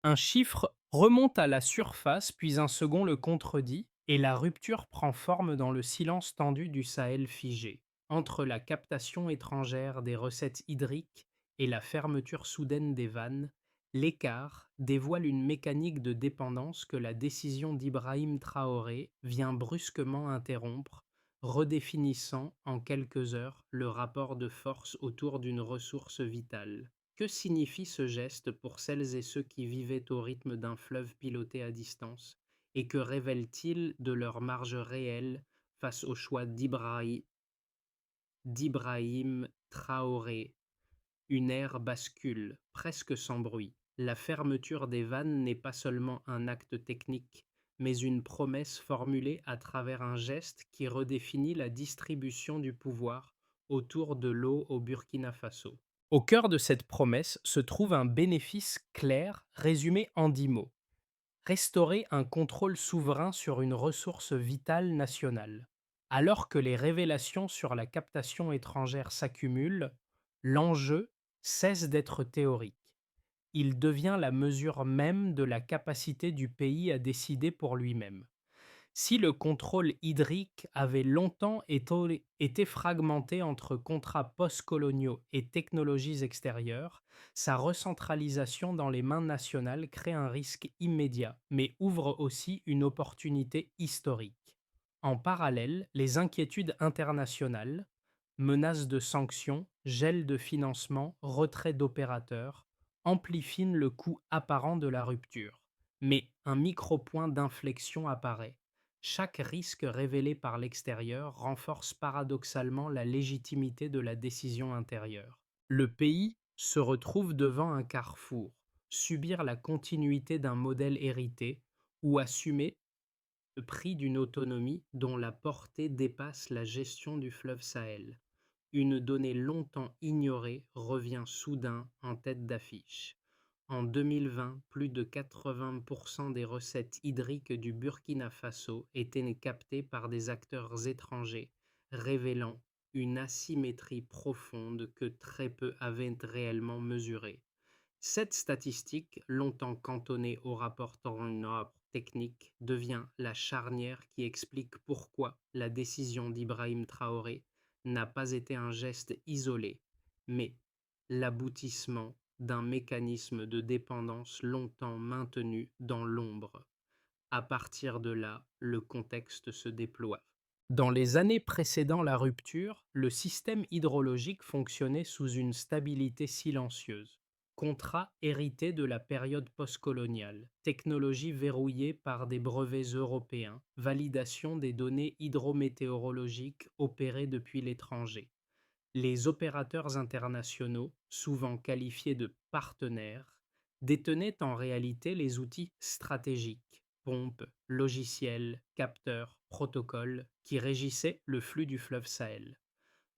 Un chiffre remonte à la surface, puis un second le contredit, et la rupture prend forme dans le silence tendu du Sahel figé, entre la captation étrangère des recettes hydriques et la fermeture soudaine des vannes. L'écart dévoile une mécanique de dépendance que la décision d'Ibrahim Traoré vient brusquement interrompre, redéfinissant en quelques heures le rapport de force autour d'une ressource vitale. Que signifie ce geste pour celles et ceux qui vivaient au rythme d'un fleuve piloté à distance? Et que révèle-t-il de leur marge réelle face au choix d'Ibrahim Traoré? Une ère bascule, presque sans bruit. La fermeture des vannes n'est pas seulement un acte technique, mais une promesse formulée à travers un geste qui redéfinit la distribution du pouvoir autour de l'eau au Burkina Faso. Au cœur de cette promesse se trouve un bénéfice clair résumé en 10 mots: restaurer un contrôle souverain sur une ressource vitale nationale. Alors que les révélations sur la captation étrangère s'accumulent, l'enjeu cesse d'être théorique. Il devient la mesure même de la capacité du pays à décider pour lui-même. Si le contrôle hydrique avait longtemps été fragmenté entre contrats postcoloniaux et technologies extérieures, sa recentralisation dans les mains nationales crée un risque immédiat, mais ouvre aussi une opportunité historique. En parallèle, les inquiétudes internationales, menaces de sanctions, gel de financement, retrait d'opérateurs, amplifient le coût apparent de la rupture. Mais un micro-point d'inflexion apparaît. Chaque risque révélé par l'extérieur renforce paradoxalement la légitimité de la décision intérieure. Le pays se retrouve devant un carrefour: subir la continuité d'un modèle hérité ou assumer le prix d'une autonomie dont la portée dépasse la gestion du fleuve Sahel. Une donnée longtemps ignorée revient soudain en tête d'affiche. En 2020, plus de 80% des recettes hydriques du Burkina Faso étaient captées par des acteurs étrangers, révélant une asymétrie profonde que très peu avaient réellement mesurée. Cette statistique, longtemps cantonnée au rapport Turner technique, devient la charnière qui explique pourquoi la décision d'Ibrahim Traoré n'a pas été un geste isolé, mais l'aboutissement d'un mécanisme de dépendance longtemps maintenu dans l'ombre. À partir de là, le contexte se déploie. Dans les années précédant la rupture, le système hydrologique fonctionnait sous une stabilité silencieuse. Contrat hérité de la période postcoloniale, technologie verrouillée par des brevets européens, validation des données hydrométéorologiques opérées depuis l'étranger. Les opérateurs internationaux, souvent qualifiés de partenaires, détenaient en réalité les outils stratégiques, pompes, logiciels, capteurs, protocoles, qui régissaient le flux du fleuve Sahel.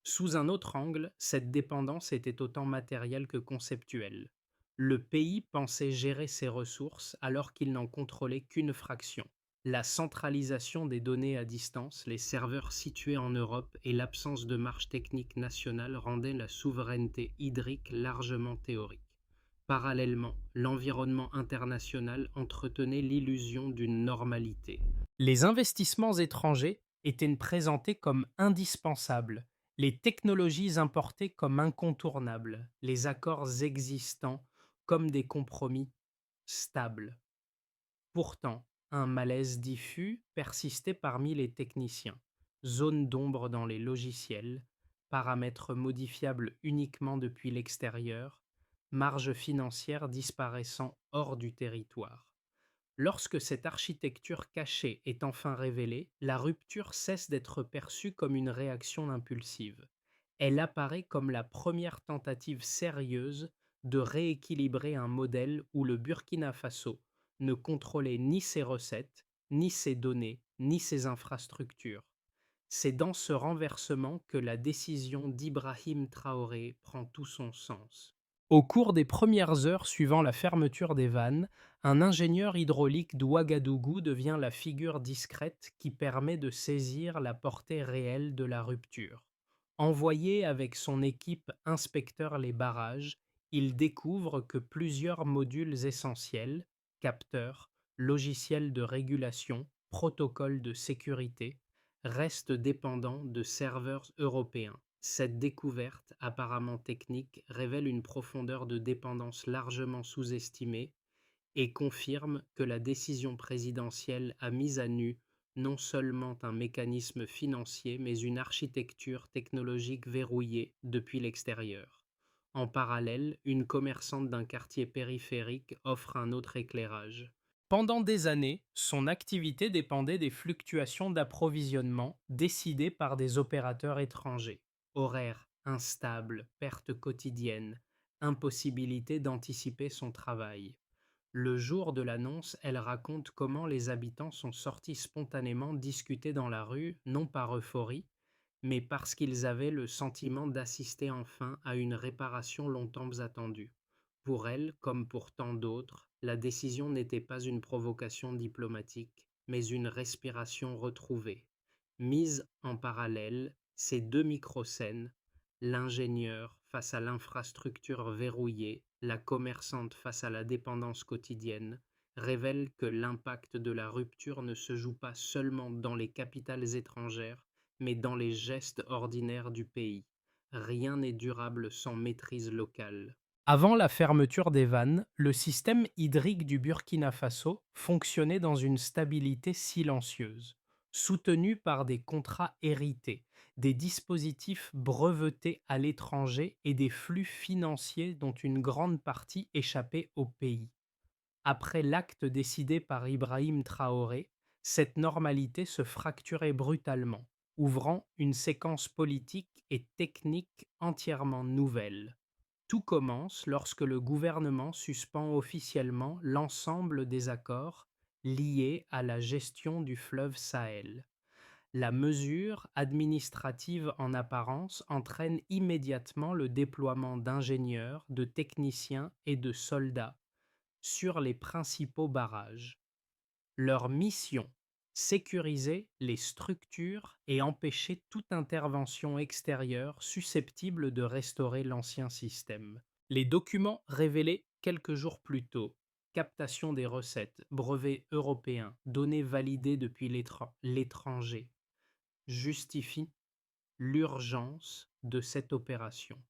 Sous un autre angle, cette dépendance était autant matérielle que conceptuelle. Le pays pensait gérer ses ressources alors qu'il n'en contrôlait qu'une fraction. La centralisation des données à distance, les serveurs situés en Europe et l'absence de marge technique nationale rendaient la souveraineté hydrique largement théorique. Parallèlement, l'environnement international entretenait l'illusion d'une normalité. Les investissements étrangers étaient présentés comme indispensables, les technologies importées comme incontournables, les accords existants comme des compromis stables. Pourtant, un malaise diffus persistait parmi les techniciens: zones d'ombre dans les logiciels, paramètres modifiables uniquement depuis l'extérieur, marge financière disparaissant hors du territoire. Lorsque cette architecture cachée est enfin révélée, la rupture cesse d'être perçue comme une réaction impulsive. Elle apparaît comme la première tentative sérieuse de rééquilibrer un modèle où le Burkina Faso ne contrôlait ni ses recettes, ni ses données, ni ses infrastructures. C'est dans ce renversement que la décision d'Ibrahim Traoré prend tout son sens. Au cours des premières heures suivant la fermeture des vannes, un ingénieur hydraulique d'Ouagadougou devient la figure discrète qui permet de saisir la portée réelle de la rupture. Envoyé avec son équipe inspecteur les barrages, Ils découvrent que plusieurs modules essentiels, capteurs, logiciels de régulation, protocoles de sécurité, restent dépendants de serveurs européens. Cette découverte, apparemment technique, révèle une profondeur de dépendance largement sous-estimée et confirme que la décision présidentielle a mis à nu non seulement un mécanisme financier, mais une architecture technologique verrouillée depuis l'extérieur. En parallèle, une commerçante d'un quartier périphérique offre un autre éclairage. Pendant des années, son activité dépendait des fluctuations d'approvisionnement décidées par des opérateurs étrangers. Horaires instables, pertes quotidiennes, impossibilité d'anticiper son travail. Le jour de l'annonce, elle raconte comment les habitants sont sortis spontanément discuter dans la rue, non par euphorie, mais parce qu'ils avaient le sentiment d'assister enfin à une réparation longtemps attendue. Pour elle, comme pour tant d'autres, la décision n'était pas une provocation diplomatique, mais une respiration retrouvée. Mise en parallèle, ces deux microscènes, l'ingénieur face à l'infrastructure verrouillée, la commerçante face à la dépendance quotidienne, révèlent que l'impact de la rupture ne se joue pas seulement dans les capitales étrangères, mais dans les gestes ordinaires du pays. Rien n'est durable sans maîtrise locale. Avant la fermeture des vannes, le système hydrique du Burkina Faso fonctionnait dans une stabilité silencieuse, soutenu par des contrats hérités, des dispositifs brevetés à l'étranger et des flux financiers dont une grande partie échappait au pays. Après l'acte décidé par Ibrahim Traoré, cette normalité se fracturait brutalement, ouvrant une séquence politique et technique entièrement nouvelle. Tout commence lorsque le gouvernement suspend officiellement l'ensemble des accords liés à la gestion du fleuve Sahel. La mesure, administrative en apparence, entraîne immédiatement le déploiement d'ingénieurs, de techniciens et de soldats sur les principaux barrages. Leur mission: sécuriser les structures et empêcher toute intervention extérieure susceptible de restaurer l'ancien système. Les documents révélés quelques jours plus tôt, captation des recettes, brevets européens, données validées depuis l'étranger, justifient l'urgence de cette opération.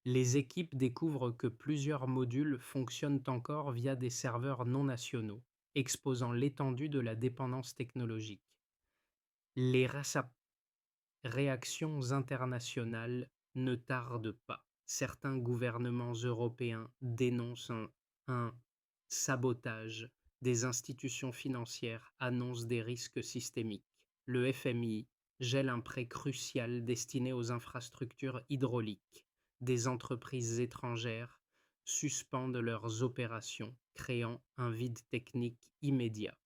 Les équipes découvrent que plusieurs modules fonctionnent encore via des serveurs non nationaux, exposant l'étendue de la dépendance technologique. Les réactions internationales ne tardent pas. Certains gouvernements européens dénoncent un sabotage, des institutions financières annoncent des risques systémiques. Le FMI gèle un prêt crucial destiné aux infrastructures hydrauliques. Des entreprises étrangères suspendent leurs opérations, créant un vide technique immédiat.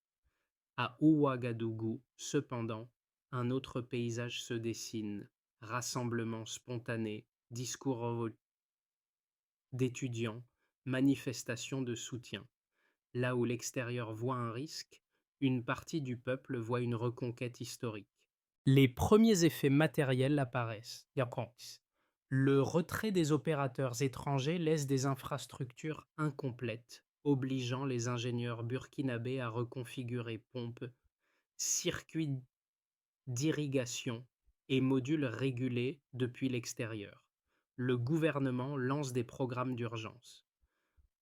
À Ouagadougou, cependant, un autre paysage se dessine. Rassemblements spontanés, discours d'étudiants, manifestations de soutien. Là où l'extérieur voit un risque, une partie du peuple voit une reconquête historique. Les premiers effets matériels apparaissent. Le retrait des opérateurs étrangers laisse des infrastructures incomplètes, obligeant les ingénieurs burkinabés à reconfigurer pompes, circuits d'irrigation et modules régulés depuis l'extérieur. Le gouvernement lance des programmes d'urgence.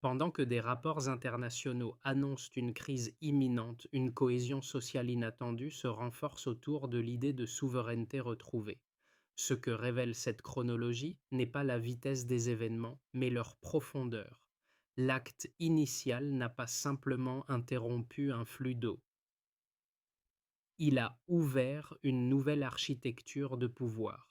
Pendant que des rapports internationaux annoncent une crise imminente, une cohésion sociale inattendue se renforce autour de l'idée de souveraineté retrouvée. Ce que révèle cette chronologie n'est pas la vitesse des événements, mais leur profondeur. L'acte initial n'a pas simplement interrompu un flux d'eau. Il a ouvert une nouvelle architecture de pouvoir.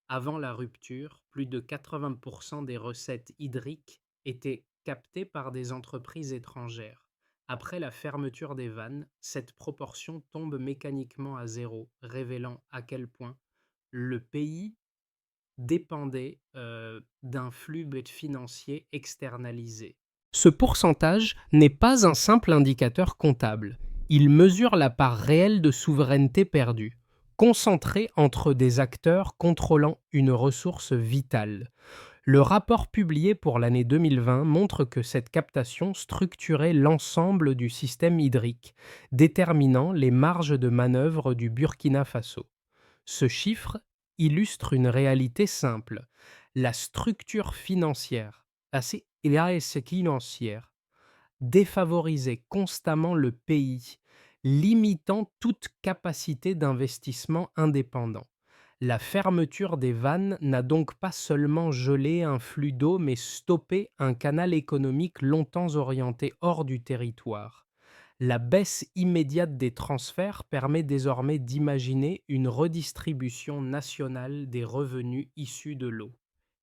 Avant la rupture, plus de 80% des recettes hydriques étaient captées par des entreprises étrangères. Après la fermeture des vannes, cette proportion tombe mécaniquement à zéro, révélant à quel point le pays dépendait d'un flux financier externalisé. Ce pourcentage n'est pas un simple indicateur comptable. Il mesure la part réelle de souveraineté perdue, concentrée entre des acteurs contrôlant une ressource vitale. Le rapport publié pour l'année 2020 montre que cette captation structurait l'ensemble du système hydrique, déterminant les marges de manœuvre du Burkina Faso. Ce chiffre illustre une réalité simple. La structure financière, financière défavorisait constamment le pays, limitant toute capacité d'investissement indépendant. La fermeture des vannes n'a donc pas seulement gelé un flux d'eau, mais stoppé un canal économique longtemps orienté hors du territoire. La baisse immédiate des transferts permet désormais d'imaginer une redistribution nationale des revenus issus de l'eau.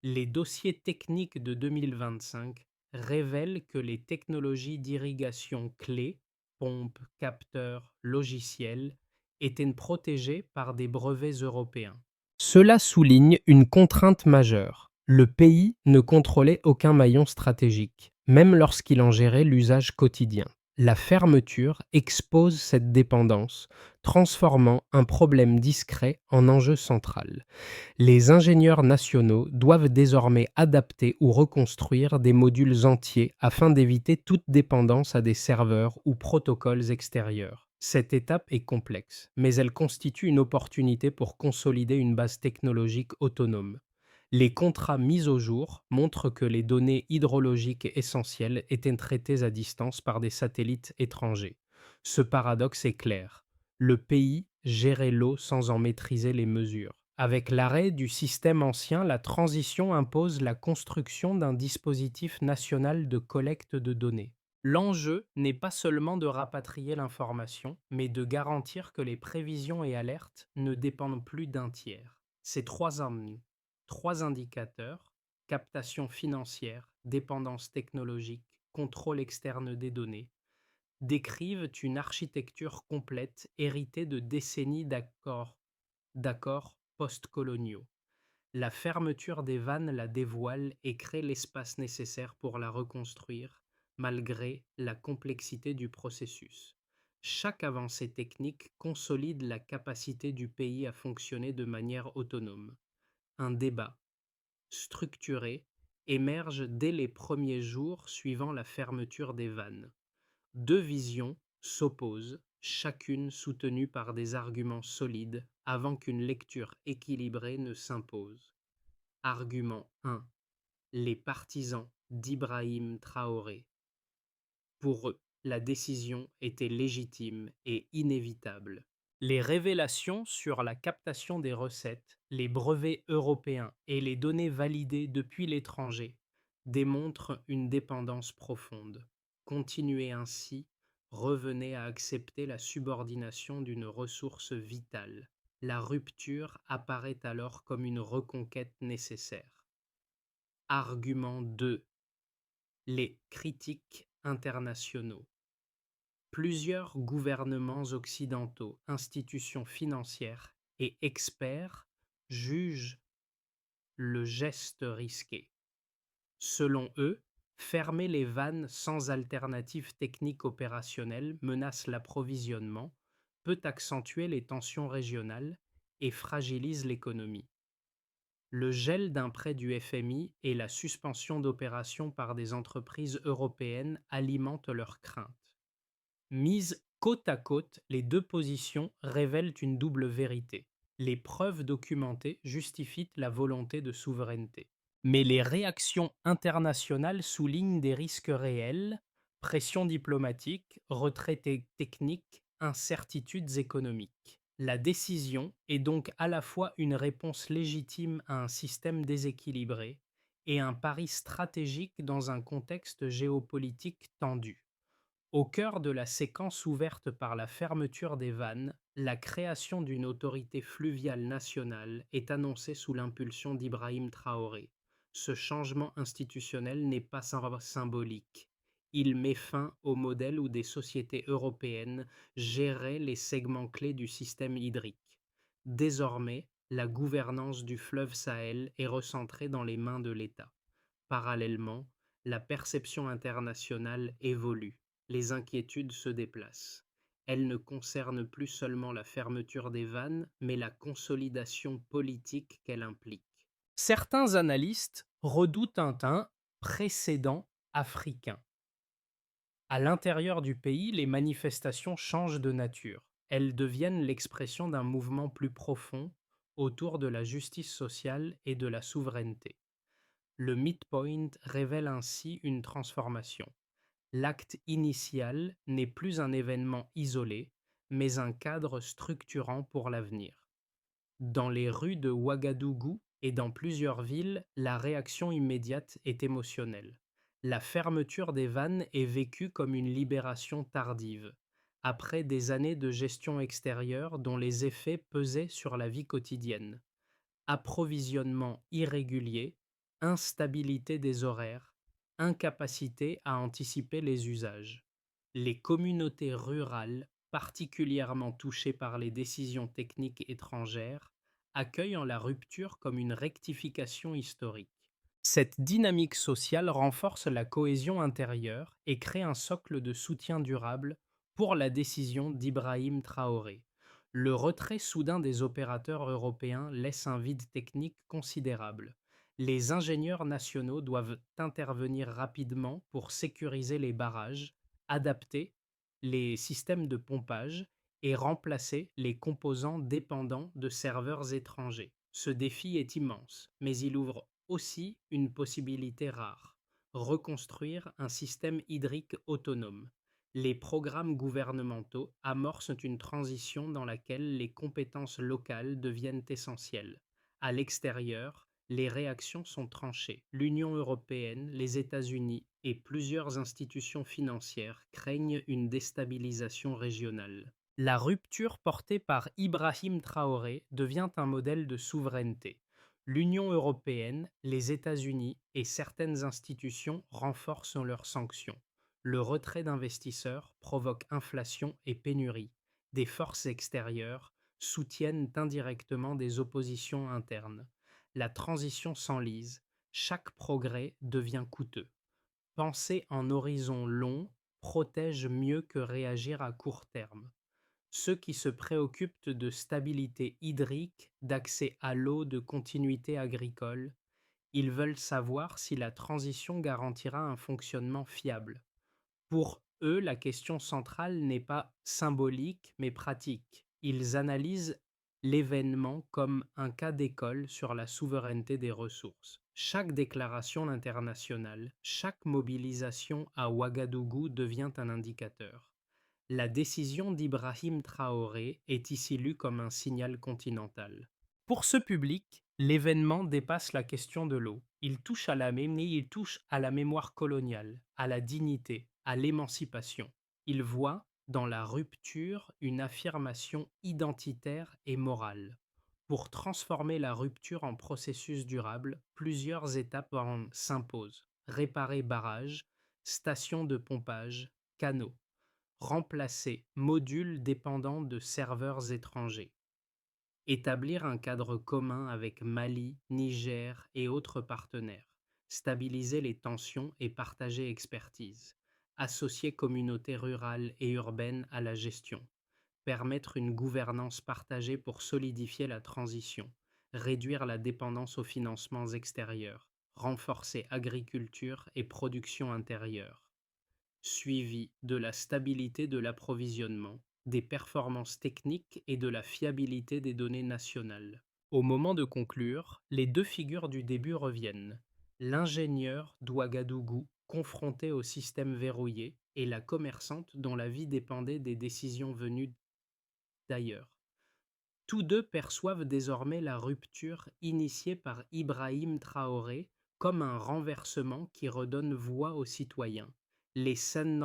Les dossiers techniques de 2025 révèlent que les technologies d'irrigation clés, pompes, capteurs, logiciels, étaient protégées par des brevets européens. Cela souligne une contrainte majeure. Le pays ne contrôlait aucun maillon stratégique, même lorsqu'il en gérait l'usage quotidien. La fermeture expose cette dépendance, transformant un problème discret en enjeu central. Les ingénieurs nationaux doivent désormais adapter ou reconstruire des modules entiers afin d'éviter toute dépendance à des serveurs ou protocoles extérieurs. Cette étape est complexe, mais elle constitue une opportunité pour consolider une base technologique autonome. Les contrats mis au jour montrent que les données hydrologiques essentielles étaient traitées à distance par des satellites étrangers. Ce paradoxe est clair. Le pays gérait l'eau sans en maîtriser les mesures. Avec l'arrêt du système ancien, la transition impose la construction d'un dispositif national de collecte de données. L'enjeu n'est pas seulement de rapatrier l'information, mais de garantir que les prévisions et alertes ne dépendent plus d'un tiers. Ces trois indicateurs, captation financière, dépendance technologique, contrôle externe des données, décrivent une architecture complète héritée de décennies d'accords post-coloniaux. La fermeture des vannes la dévoile et crée l'espace nécessaire pour la reconstruire, malgré la complexité du processus. Chaque avancée technique consolide la capacité du pays à fonctionner de manière autonome. Un débat structuré émerge dès les premiers jours suivant la fermeture des vannes. Deux visions s'opposent, chacune soutenue par des arguments solides, avant qu'une lecture équilibrée ne s'impose. Argument 1. Les partisans d'Ibrahim Traoré. Pour eux, la décision était légitime et inévitable. Les révélations sur la captation des recettes, les brevets européens et les données validées depuis l'étranger démontrent une dépendance profonde. Continuer ainsi revenait à accepter la subordination d'une ressource vitale. La rupture apparaît alors comme une reconquête nécessaire. Argument 2. Les critiques internationaux. Plusieurs gouvernements occidentaux, institutions financières et experts jugent le geste risqué. Selon eux, fermer les vannes sans alternative technique opérationnelle menace l'approvisionnement, peut accentuer les tensions régionales et fragilise l'économie. Le gel d'un prêt du FMI et la suspension d'opérations par des entreprises européennes alimentent leurs craintes. Mises côte à côte, les deux positions révèlent une double vérité. Les preuves documentées justifient la volonté de souveraineté. Mais les réactions internationales soulignent des risques réels, pression diplomatique, retrait technique, incertitudes économiques. La décision est donc à la fois une réponse légitime à un système déséquilibré et un pari stratégique dans un contexte géopolitique tendu. Au cœur de la séquence ouverte par la fermeture des vannes, la création d'une autorité fluviale nationale est annoncée sous l'impulsion d'Ibrahim Traoré. Ce changement institutionnel n'est pas symbolique. Il met fin au modèle où des sociétés européennes géraient les segments clés du système hydrique. Désormais, la gouvernance du fleuve Sahel est recentrée dans les mains de l'État. Parallèlement, la perception internationale évolue. Les inquiétudes se déplacent. Elles ne concernent plus seulement la fermeture des vannes, mais la consolidation politique qu'elle implique. Certains analystes redoutent un précédent africain. À l'intérieur du pays, les manifestations changent de nature. Elles deviennent l'expression d'un mouvement plus profond autour de la justice sociale et de la souveraineté. Le midpoint révèle ainsi une transformation. L'acte initial n'est plus un événement isolé, mais un cadre structurant pour l'avenir. Dans les rues de Ouagadougou et dans plusieurs villes, la réaction immédiate est émotionnelle. La fermeture des vannes est vécue comme une libération tardive, après des années de gestion extérieure dont les effets pesaient sur la vie quotidienne. Approvisionnement irrégulier, instabilité des horaires, incapacité à anticiper les usages. Les communautés rurales, particulièrement touchées par les décisions techniques étrangères, accueillent la rupture comme une rectification historique. Cette dynamique sociale renforce la cohésion intérieure et crée un socle de soutien durable pour la décision d'Ibrahim Traoré. Le retrait soudain des opérateurs européens laisse un vide technique considérable. Les ingénieurs nationaux doivent intervenir rapidement pour sécuriser les barrages, adapter les systèmes de pompage et remplacer les composants dépendants de serveurs étrangers. Ce défi est immense, mais il ouvre aussi une possibilité rare: reconstruire un système hydrique autonome. Les programmes gouvernementaux amorcent une transition dans laquelle les compétences locales deviennent essentielles. À l'extérieur, les réactions sont tranchées. L'Union européenne, les États-Unis et plusieurs institutions financières craignent une déstabilisation régionale. La rupture portée par Ibrahim Traoré devient un modèle de souveraineté. L'Union européenne, les États-Unis et certaines institutions renforcent leurs sanctions. Le retrait d'investisseurs provoque inflation et pénurie. Des forces extérieures soutiennent indirectement des oppositions internes. La transition s'enlise, chaque progrès devient coûteux. Penser en horizon long protège mieux que réagir à court terme. Ceux qui se préoccupent de stabilité hydrique, d'accès à l'eau, de continuité agricole, ils veulent savoir si la transition garantira un fonctionnement fiable. Pour eux, la question centrale n'est pas symbolique, mais pratique. Ils analysent l'événement comme un cas d'école sur la souveraineté des ressources. Chaque déclaration internationale, chaque mobilisation à Ouagadougou devient un indicateur. La décision d'Ibrahim Traoré est ici lue comme un signal continental. Pour ce public, l'événement dépasse la question de l'eau. Il touche à la mémoire coloniale, à la dignité, à l'émancipation. Il voit dans la rupture une affirmation identitaire et morale. Pour transformer la rupture en processus durable, plusieurs étapes s'imposent: réparer barrages, stations de pompage, canaux; remplacer modules dépendants de serveurs étrangers; établir un cadre commun avec Mali, Niger et autres partenaires; stabiliser les tensions et partager expertise; associer communautés rurales et urbaines à la gestion; permettre une gouvernance partagée pour solidifier la transition; réduire la dépendance aux financements extérieurs; renforcer agriculture et production intérieure; suivi de la stabilité de l'approvisionnement, des performances techniques et de la fiabilité des données nationales. Au moment de conclure, les deux figures du début reviennent: l'ingénieur d'Ouagadougou confronté au système verrouillé et la commerçante dont la vie dépendait des décisions venues d'ailleurs. Tous deux perçoivent désormais la rupture initiée par Ibrahim Traoré comme un renversement qui redonne voix aux citoyens. Les scènes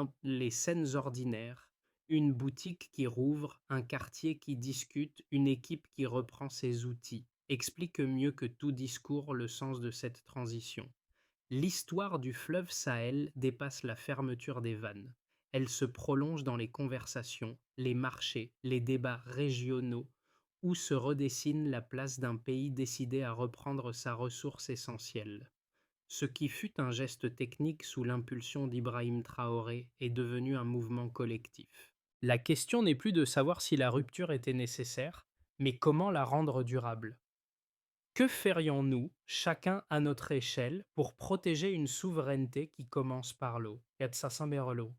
ordinaires, une boutique qui rouvre, un quartier qui discute, une équipe qui reprend ses outils, expliquent mieux que tout discours le sens de cette transition. L'histoire du fleuve Sahel dépasse la fermeture des vannes. Elle se prolonge dans les conversations, les marchés, les débats régionaux, où se redessine la place d'un pays décidé à reprendre sa ressource essentielle. Ce qui fut un geste technique sous l'impulsion d'Ibrahim Traoré est devenu un mouvement collectif. La question n'est plus de savoir si la rupture était nécessaire, mais comment la rendre durable. Que ferions-nous, chacun à notre échelle, pour protéger une souveraineté qui commence par l'eau? Jetzt ça sent bien relou.